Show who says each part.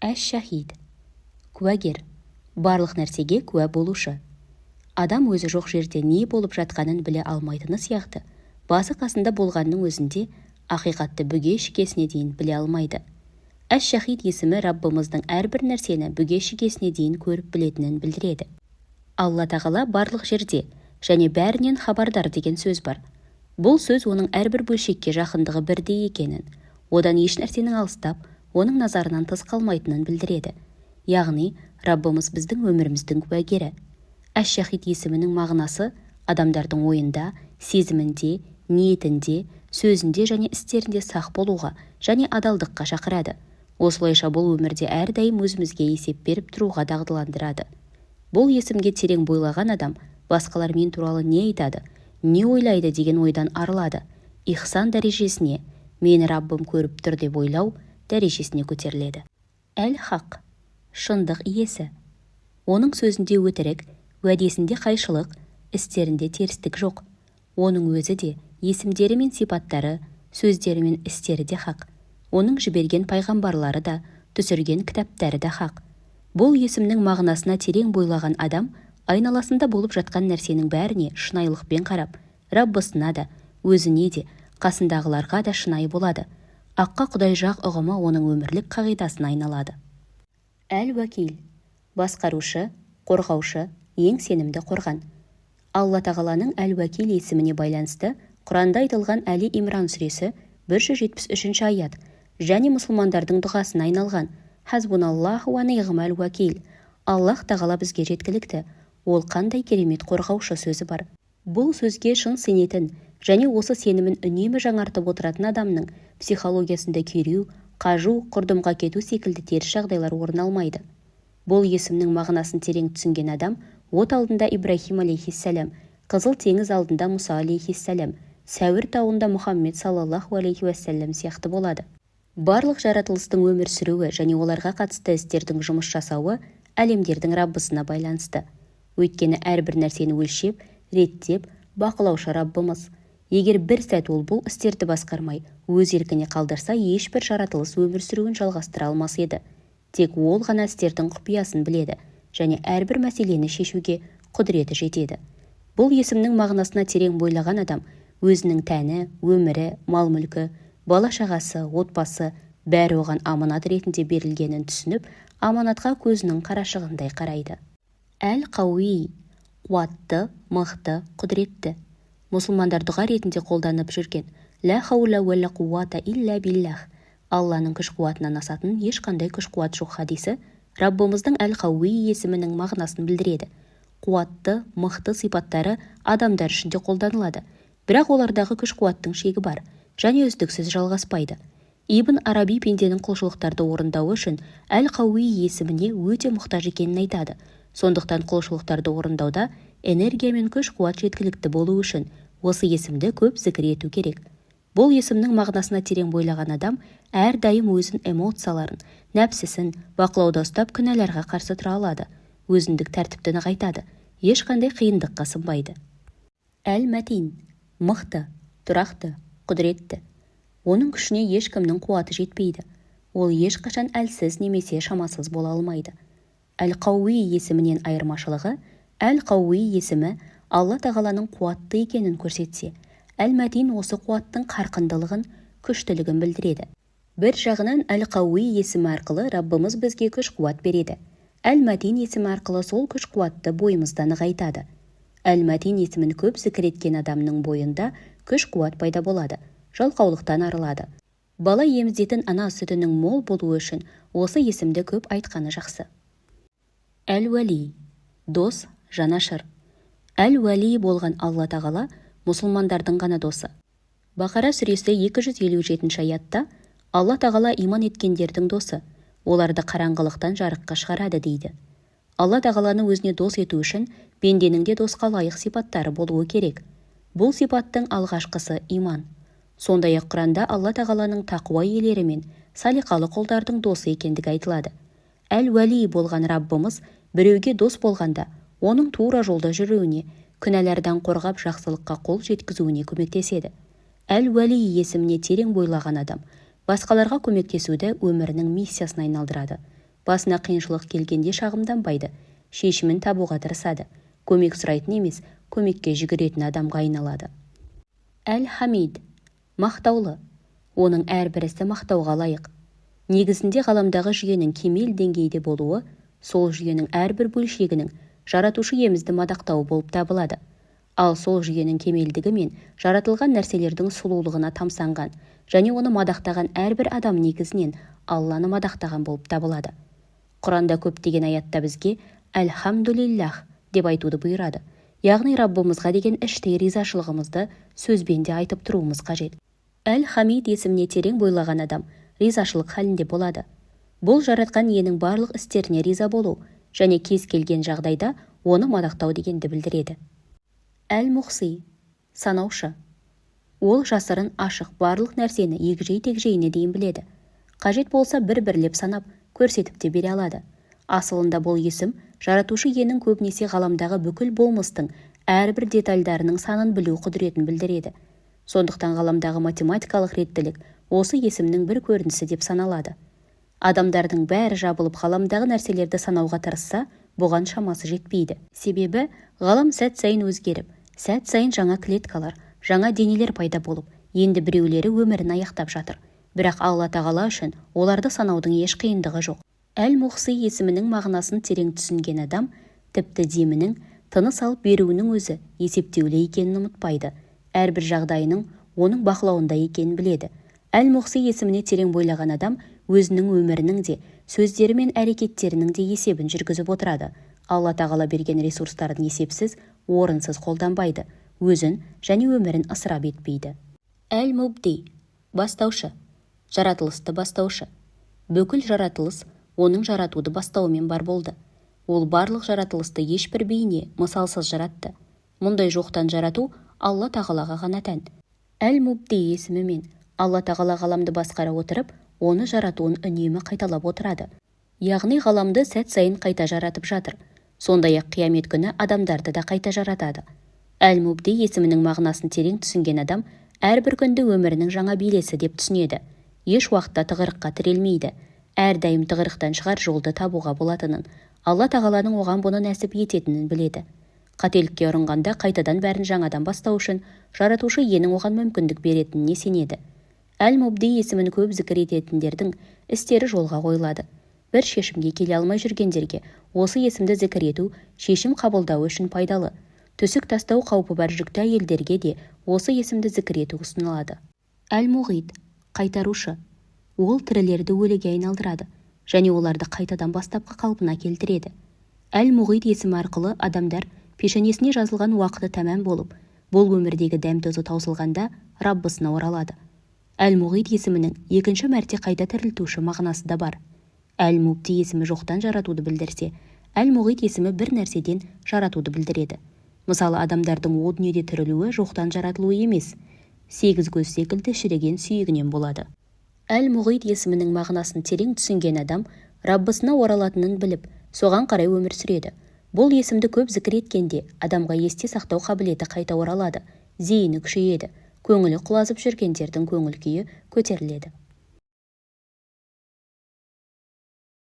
Speaker 1: Әш-шахид. Куәгер. Барлық нәрсеге куә болушы. Адам өзі жоқ жерде не болып жатқанын біле алмайтыны сияқты, басы қасында болғанның өзінде ақиқатты бүге шекесіне дейін біле алмайды. Әш-шахид есімі Раббымыздың әрбір нәрсені бүге шекесіне дейін көріп білетінін білдіреді. Алла тағала барлық жерде және бәрінен хабардар деген сөз бар. Бұл сөз оның әрбір бөлшекке жақындығы бірдей екенін, одан еш нәрсенің алыстап, оның назарынан тыс қалмайтынын білдіреді. Яғни, Раббымыз біздің өміріміздің куәгері. Әш-шахид есімінің мағынасы адамдардың ойында, сезімінде, ниетінде, сөзінде және істерінде сақ болуға және адалдыққа шақырады. Осылайша бұл өмірде әрдайым өзімізге есеп беріп тұруға дағдыландырады. Бұл есімге терең бойлаған адам басқалар мен туралы не айтады, не ойлайды деген ойдан арылады. Ихсан дәрежесіне, мені Раббым көріп тұр деп ойлау дәрежесіне көтеріледі. Әл-хақ, шындық иесі. Оның сөзінде өтірік, уәдесінде қайшылық, істерінде терістік жоқ. Оның өзі де, есімдері мен сипаттары, сөздері мен істері де хақ. Оның жіберген пайғамбарлары да, түсірген кітаптары да хақ. Бұл есімнің мағынасына терең бойлаған адам айналасында болып жатқан нәрсенің бәріне шынайылықпен қарап, Раббысына да, өзіне де, қасындағыларға да шынайы болады. Аққа Құдай жақ ұғымы оның өмірлік қағидасына айналады. Әл-уәкил, басқарушы, қорғаушы, ең сенімді қорған. Алла тағаланың Әл-уәкил есіміне байланысты Құранда айтылған Әли Имран сүресі 173 аят және мұсылмандардың дұғасына айналған Хазбуналлаху ва ниғмал уәкил. Аллах тағала бізге жеткілікті, ол қандай керемет қорғаушы сөзі бар. Бұл сөзге шын сенетін және осы сенімін үнемі жаңартып отыратын адамның психологиясында күйреу, қажу, құрдымға кету секілді теріс жағдайлар орын алмайды. Бұл есімнің мағынасын терең түсінген адам от алдында Ибрахим алейхиссалам, Қызыл теңіз алдында Мұса алейхиссалам, Сәуір тауында Мұхаммед саллаллаху алейхи уассалам сияқты болады. Барлық жаратылыстың өмір сүруі және оларға қатысты істердің жұмыс жасауы әлемдердің Раббысына байланысты. Өйткені әрбір нәрсені өлшеп, реттеп, бақылаушы Раббымыз. Егер бір сәт ол бұл істерді басқармай, өз еркіне қалдырса, ешбір жаратылыс өмір сүруін жалғастыра алмас еді. Тек ол ғана істердің құпиясын біледі және әрбір мәселені шешуге құдіреті жетеді. Бұл есімнің мағынасына терең бойлаған адам өзінің тәні, өмірі, мал-мүлкі, бала-шағасы, отбасы бәрі оған аманат ретінде берілгенін түсініп, аманатқа көзінің қарашығындай қарайды. Әл-қауи, қуатты, мықты, құдіретті. Мұсылмандар дұға ретінде қолданып жүрген «Ла хаула ва ла қуата илля биллах». Алланың күш-қуатынан асатын ешқандай күш-қуат жоқ хадисі Раббымыздың Әл-қауи есімінің мағынасын білдіреді. Қуатты, мықты сипаттары адамдар үшін де қолданылады, бірақ олардағы күш-қуаттың шегі бар және үздіксіз жалғаспайды. Ибн Араби пенденің құлшылықтарды орындауы үшін Әл-қауи есіміне өте мұқтаж екенін айтады. Сондықтан құлшылықтарды орындауда энергия мен күш-қуат жеткілікті болу үшін осы есімді көп зікір ету керек. Бұл есімнің мағынасына терең бойлаған адам әрдайым өзін эмоцияларын, нәпсісін бақылауда ұстап күнәларға қарсы тұра алады, өзіндік тәртіпті нығайтады, ешқандай қиындыққа сынбайды. Әл-мәтин, мықты, тұрақты, құдіретті. Оның күшіне ешкімнің қуаты жетпейді. Ол ешқашан әлсіз немесе шамасыз бола алмайды. Әл-қауи есімінен айырмашылығы, Әл-қауи есімі Алла тағаланың қуатты екенін көрсетсе, Әл-мәтин осы қуаттың қарқындылығын, күштілігін білдіреді. Бір жағынан Әл-қауи есімі арқылы Раббымыз бізге күш-қуат береді. Әл-мәтин есімі арқылы сол күш-қуатты бойымызда нығайтады. Әл-мәтин есімін көп зікір еткен адамның бойында күш-қуат пайда болады, жалқаулықтан арылады. Бала емізетін ана сүтінің мол болуы үшін осы есімді көп айтқаны жақсы. Әл-уәли, дос, жанашыр. Әл-уәли болған Алла тағала мұсылмандардың ғана досы. Бақара сүресі 257 аятта Алла тағала иман еткендердің досы, оларды қараңғылықтан жарыққа шығарады дейді. Алла тағаланы өзіне дос ету үшін пенденің де досқа лайық сипаттары болуы керек. Бұл сипаттың алғашқысы иман. Сондай-ақ Құранда Алла тағаланың тақуа иелері мен салиқалы құлдардың досы екендігі айтылады. Әл-уәли болған Раббымыз біреуге дос болғанда, оның тура жолда жүруіне, күнәлардан қорғап жақсылыққа қол жеткізуіне көмектеседі. Әл-уәли есіміне терең бойлаған адам басқаларға көмектесуді өмірінің миссиясына айналдырады. Басына қиыншылық келгенде шағымданбайды, шешімін табуға тырысады. Көмек сұрайтын емес, көмекке жүгіретін адамға айналады. Әл-Хамид, мақтаулы. Оның әрбір ісі мақтауға лайық. Негізінде ғаламдағы жүйенің кемел деңгейде болуы, сол жүйенің әрбір бөлшегінің жаратушы иемізді мадақтауы болып табылады. Ал сол жүйенің кемелдігі мен жаратылған нәрселердің сұлулығына тамсанған және оны мадақтаған әрбір адам негізінен Алланы мадақтаған болып табылады. Құранда көптеген аятта бізге «Әлхамдулиллах» деп айтуды бұйырады. Яғни Раббымызға деген іштей ризашылығымызды сөзбен де айтып тұруымыз қажет. Әл-Хамид есіміне терең бойлаған адам ризашылық халінде болады. Бұл жаратқан иенің барлық істеріне риза болу және кез келген жағдайда оны мадақтау дегенді білдіреді. Әл-Мухси, санаушы. Ол жасырын ашық барлық нәрсені егжей-тегжейіне дейін біледі. Қажет болса бір-бірлеп санап, көрсетіп те бере алады. Асылында бұл есім жаратушы иенің көбінесе ғаламдағы бүкіл болмыстың әрбір детальдарының санын білу құдіретін білдіреді. Сондықтан ғаламдағы математикалық реттілік осы есімнің бір көрінісі деп саналады. Адамдардың бәрі жабылып ғаламдағы нәрселерді санауға тырысса, бұған шамасы жетпейді. Себебі ғалам сәт сайын өзгеріп, сәт сайын жаңа клеткалар, жаңа денелер пайда болып, енді біреулері өмірін аяқтап жатыр. Бірақ Алла тағала үшін оларды санаудың еш қиындығы жоқ. Әл-Мухси есімінің мағынасын терең түсінген адам, тіпті демінің, тыныс алып беруінің өзі есептеулі екенін ұмытпайды. Әрбір жағдайының оның бақылауында екенін біледі. Әл-Мухси есіміне терең бойлаған адам өзінің өмірінің де, сөздері мен әрекеттерінің де есебін жүргізіп отырады. Алла тағала берген ресурстарын есепсіз, орынсыз қолданбайды, өзін және өмірін ысырап етпейді. Әл-Мубди, бастаушы, жаратылысты бастаушы. Бүкіл жаратылыс оның жаратуды бастауымен бар болды. Ол барлық жаратылысты ешбір бейне, мысалсыз жаратты. Мұндай жоқтан жарату Алла тағалаға ғана тән. Әл-Мубди есімімен Алла тағала ғаламды басқара отырып, оны жаратуын үнемі қайталап отырады. Яғни ғаламды сәт сайын қайта жаратып жатыр. Сондай-ақ қиямет күні адамдарды да қайта жаратады. Әл-Мубди есімінің мағынасын терең түсінген адам әрбір күнді өмірінің жаңа белесі деп түсінеді. Еш уақытта тығырыққа тірелмейді. Әрдайым тығырықтан шығар жолды табуға болатынын, Алла тағаланың оған бұны нәсіп ететінін біледі. Қателікке ұрынғанда қайтадан бәрін жаңадан бастау үшін жаратушы иенің оған мүмкіндік беретініне сенеді. Әл-Мубди есімін көп зікір ететіндердің істері жолға қойылады. Бір шешімге келе алмай жүргендерге осы есімді зікір ету шешім қабылдау үшін пайдалы. Түсік тастау қаупі бар жүкті әйелдерге де осы есімді зікір ету ұсынылады. Әл-Муғит, қайтарушы. Ол тірілерді өліге айналдырады және оларды қайтадан бастапқы қалпына келтіреді. Әл-Муғит есімі арқылы адамдар пешенесіне жазылған уақыты тәмам болып, бұл өмірдегі дәм-тұзы таусылғанда Раббысына оралады. Әл-Муғит есімінің екінші мәрте қайта тірілтуші мағынасы да бар. Әл-Мубди есімі жоқтан жаратуды білдірсе, Әл-Муғит есімі бір нәрседен жаратуды білдіреді. Мысалы, адамдардың о дүниеде тірілуі жоқтан жаратылуы емес, 8 көз секілді шіріген сүйегінен болады. Әл-Муғит есімінің мағынасын терең түсінген адам Раббысына оралатынын біліп, соған қарай өмір сүреді. Бұл есімді көп зікір еткенде адамға есте сақтау қабілеті қайта оралады, зейіні күшейеді, көңілі құлазып жүргендердің көңіл күйі көтеріледі.